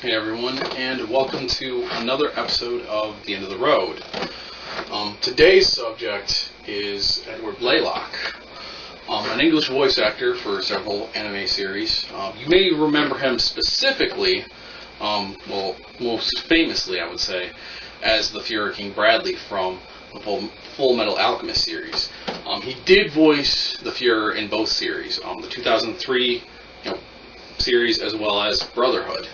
Hey everyone, and welcome to another episode of The End of the Road. Today's subject is Edward Blaylock, an English voice actor for several anime series. You may remember him specifically, well, most famously I would say, as the Fuhrer King Bradley from the Full Metal Alchemist series. He did voice the Fuhrer in both series, the 2003 series as well as Brotherhood.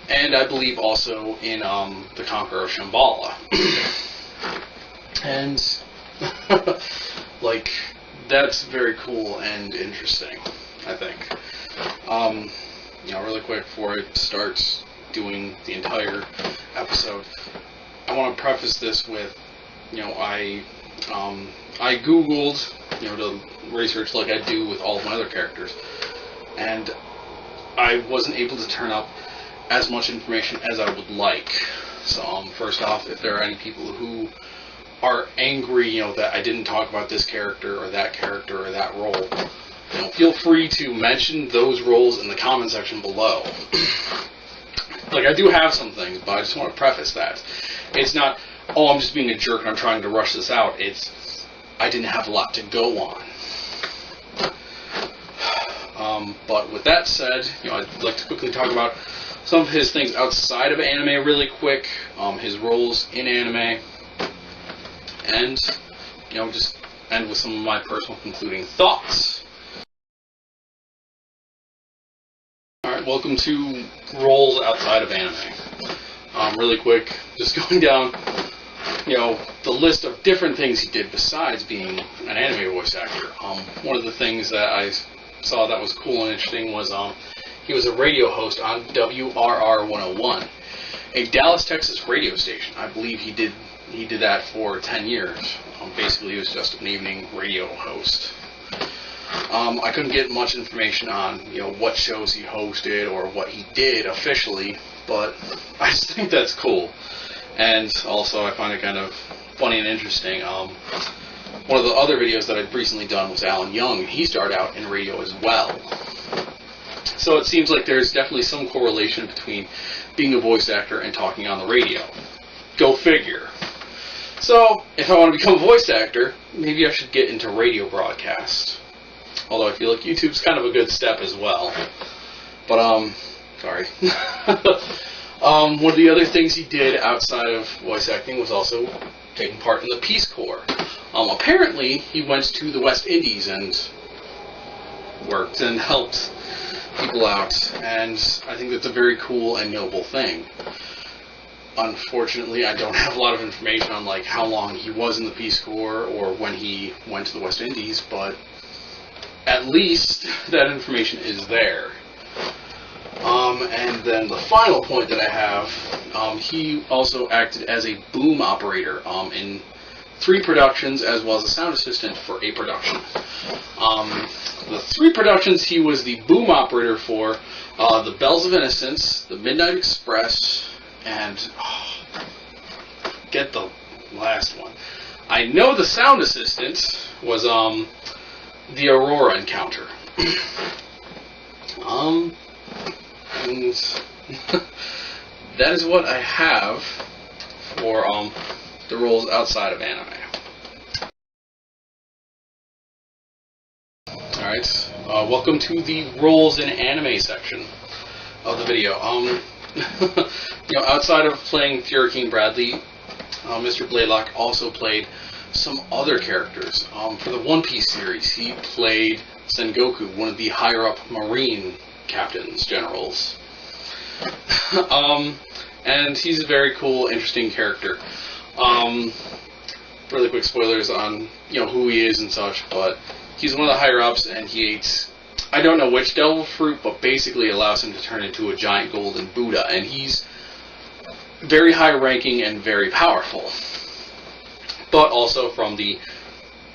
And I believe also in The Conqueror of Shambhala. And, that's very cool and interesting, I think. Really quick before I start doing the entire episode, I want to preface this with, I Googled, to research like I do with all of my other characters, and I wasn't able to turn up as much information as I would like. So, first off, if there are any people who are angry, that I didn't talk about this character or that role, feel free to mention those roles in the comment section below. I do have some things, but I just want to preface that. It's not, oh, I'm just being a jerk and I'm trying to rush this out. It's, I didn't have a lot to go on. But with that said, I'd like to quickly talk about some of his things outside of anime really quick, his roles in anime, and, just end with some of my personal concluding thoughts. Alright, welcome to roles outside of anime. Really quick, just going down, the list of different things he did besides being an anime voice actor. One of the things that I saw that was cool and interesting was, he was a radio host on WRR 101, a Dallas, Texas radio station. I believe he did that for 10 years. Basically, he was just an evening radio host. I couldn't get much information on, what shows he hosted or what he did officially, but I just think that's cool. And also, I find it kind of funny and interesting. One of the other videos that I'd recently done was Alan Young, and he started out in radio as well. So it seems like there's definitely some correlation between being a voice actor and talking on the radio. Go figure. So, if I want to become a voice actor, maybe I should get into radio broadcast. Although I feel like YouTube's kind of a good step as well. But, sorry. One of the other things he did outside of voice acting was also taking part in the Peace Corps. Apparently, he went to the West Indies and worked and helped people out, and I think that's a very cool and noble thing. Unfortunately, I don't have a lot of information on how long he was in the Peace Corps or when he went to the West Indies, but at least that information is there. And then the final point that I have, he also acted as a boom operator in 3 productions as well as a sound assistant for a production. The 3 productions he was the boom operator for, The Bells of Innocence, The Midnight Express, and get the last one. I know the sound assistant was the Aurora Encounter. And that is what I have for the roles outside of anime. Alright, welcome to the roles in anime section of the video. Outside of playing Fuhrer King Bradley, Mr. Blaylock also played some other characters. For the One Piece series, he played Sengoku, one of the higher-up Marine captains, generals. And he's a very cool, interesting character. Really quick spoilers on, who he is and such, but he's one of the higher-ups, and he eats, I don't know which devil fruit, but basically allows him to turn into a giant golden Buddha, and he's very high-ranking and very powerful. But also from the,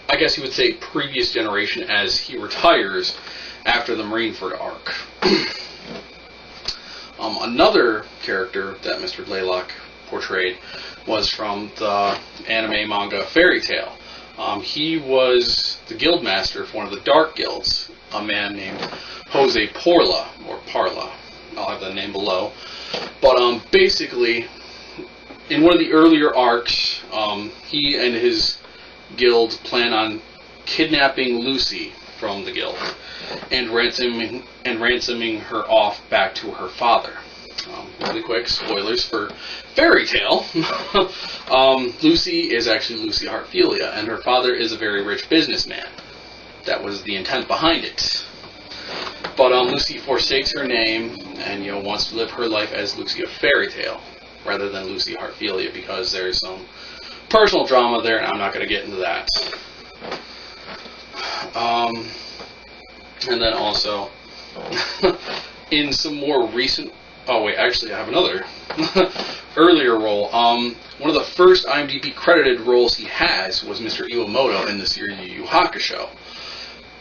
I guess you would say, previous generation, as he retires after the Marineford arc. Another character that Mr. Blaylock portrayed was from the anime manga Fairy Tail. He was the guildmaster for one of the Dark Guilds, a man named Jose Parla, or Parla. I'll have the name below. But basically, in one of the earlier arcs, he and his guild plan on kidnapping Lucy from the guild and ransoming her off back to her father. Really quick, spoilers for Fairy Tale. Lucy is actually Lucy Hartfilia, and her father is a very rich businessman. That was the intent behind it. But Lucy forsakes her name and wants to live her life as Lucy of Fairy Tale rather than Lucy Hartfilia, because there's some personal drama there, and I'm not going to get into that. And then also, in some more recent... Oh, wait, actually, I have another earlier role. One of the first IMDb credited roles he has was Mr. Iwamoto in the series Yu Yu Hakusho.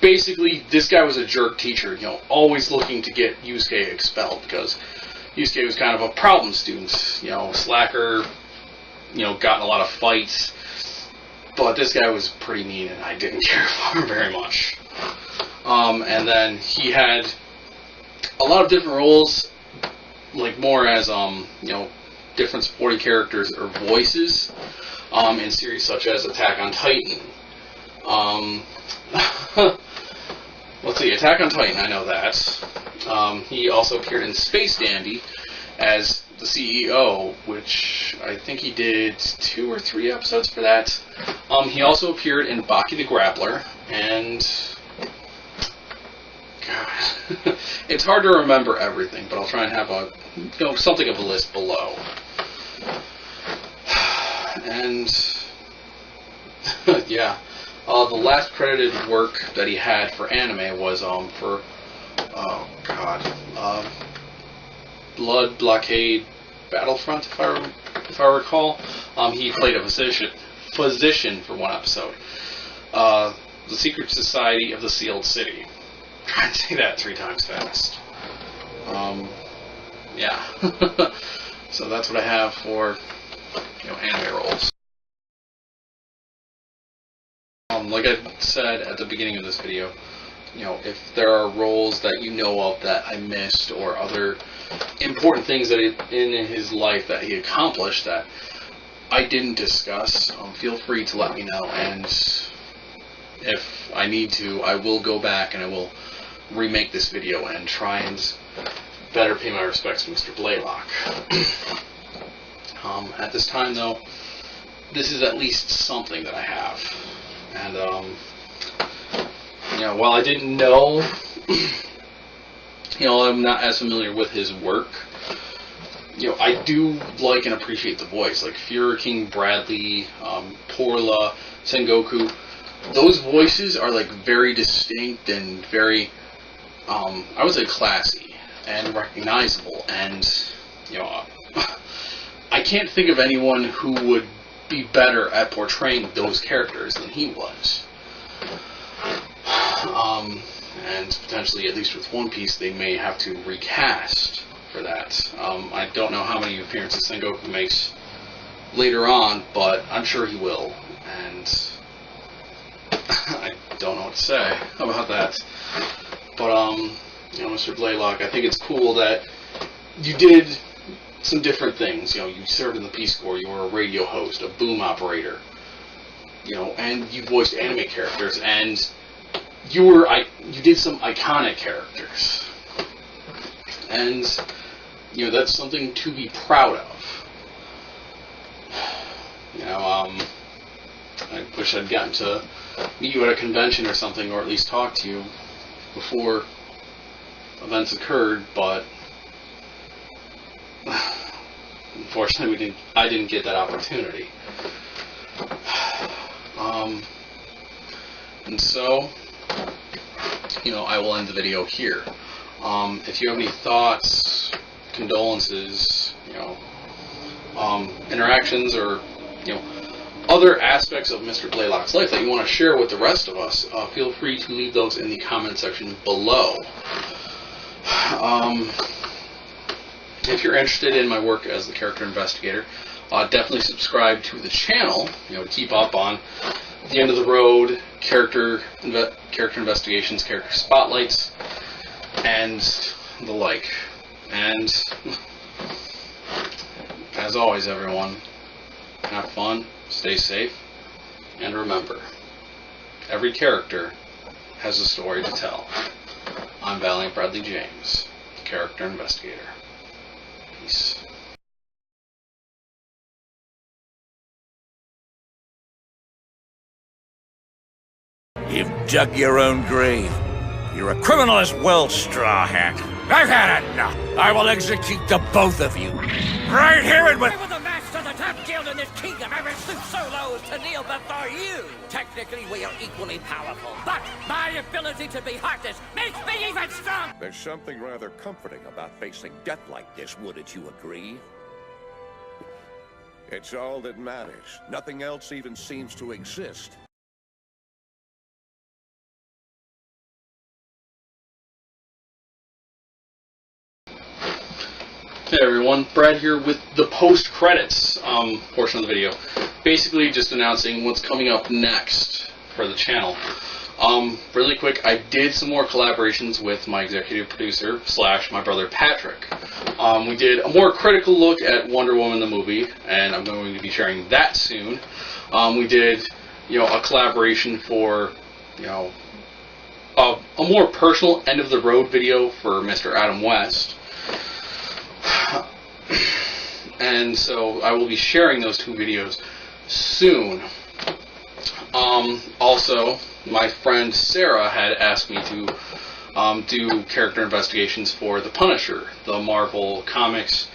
Basically, this guy was a jerk teacher, always looking to get Yusuke expelled, because Yusuke was kind of a problem student, slacker, got in a lot of fights. But this guy was pretty mean, and I didn't care for him very much. And then he had a lot of different roles, like more as different supporting characters or voices in series such as Attack on Titan. Let's see, Attack on Titan, I know that. He also appeared in Space Dandy as the CEO, which I think he did 2 or 3 episodes for that. He also appeared in Baki the Grappler, and God, it's hard to remember everything, but I'll try and have a something of a list below. And yeah, the last credited work that he had for anime was for Blood Blockade Battlefront, if I recall. He played a physician for one episode. The Secret Society of the Sealed City. Try and say that 3 times fast. Yeah. So that's what I have for anime roles. Like I said at the beginning of this video, if there are roles that you know of that I missed, or other important things that in his life that he accomplished that I didn't discuss, feel free to let me know, and if I need to, I will go back and I will remake this video and try and better pay my respects to Mr. Blaylock. At this time, though, this is at least something that I have. And, while I didn't know, I'm not as familiar with his work, I do like and appreciate the voice. Like Fuhrer King Bradley, Porla, Sengoku, those voices are like very distinct and very, I would say classy and recognizable. And, I can't think of anyone who would be better at portraying those characters than he was. And potentially, at least with One Piece, they may have to recast for that. I don't know how many appearances Sengoku makes later on, but I'm sure he will. And I don't know what to say about that. But, Mr. Blaylock, I think it's cool that you did some different things. You served in the Peace Corps, you were a radio host, a boom operator, and you voiced anime characters, and you did some iconic characters. And, that's something to be proud of. I wish I'd gotten to meet you at a convention or something, or at least talk to you before events occurred, but unfortunately I didn't get that opportunity. And so, I will end the video here. If you have any thoughts, condolences, interactions, or, other aspects of Mr. Blaylock's life that you want to share with the rest of us, feel free to leave those in the comment section below. If you're interested in my work as the character investigator, definitely subscribe to the channel, to keep up on the end of the road, character investigations, character spotlights, and the like. And as always, everyone, have fun, stay safe, and remember, every character has a story to tell. I'm Valiant Bradley James, character investigator. Peace. You've dug your own grave. You're a criminal as well, straw hat. I've had enough. I will execute the both of you. Right here and with... I was the master of the top guild in this kingdom ever stooped so low as to kneel before you. Technically, we are equally powerful, but my ability to be heartless makes me even strong. There's something rather comforting about facing death like this, wouldn't you agree? It's all that matters. Nothing else even seems to exist. Hey everyone, Brad here with the post-credits portion of the video. Basically just announcing what's coming up next for the channel. Really quick, I did some more collaborations with my executive producer / my brother Patrick. We did a more critical look at Wonder Woman the movie, and I'm going to be sharing that soon. We did, a collaboration for, a more personal end of the road video for Mr. Adam West. And so I will be sharing those two videos soon. Also, my friend Sarah had asked me to do character investigations for the Punisher, the Marvel Comics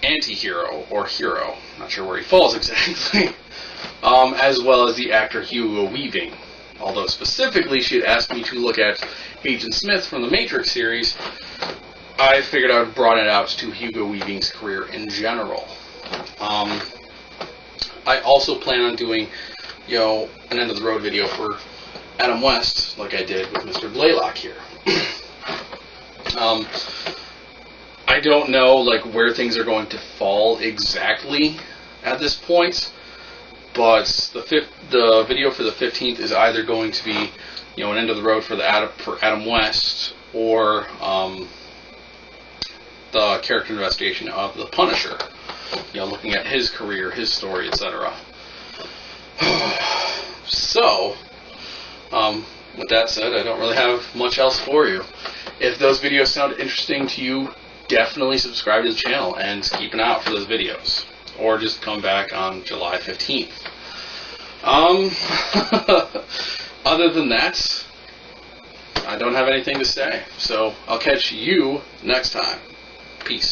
anti-hero or hero. Not sure where he falls exactly. As well as the actor Hugo Weaving. Although specifically she had asked me to look at Agent Smith from the Matrix series, I figured I would broaden it out to Hugo Weaving's career in general. I also plan on doing, an end of the road video for Adam West, like I did with Mr. Blaylock here. I don't know where things are going to fall exactly at this point, but the video for the 15th is either going to be, an end of the road for Adam West, or the character investigation of the Punisher, looking at his career, his story, etc. So, with that said, I don't really have much else for you. If those videos sound interesting to you, definitely subscribe to the channel and keep an eye out for those videos, or just come back on July 15th. Other than that, I don't have anything to say, so I'll catch you next time. Peace.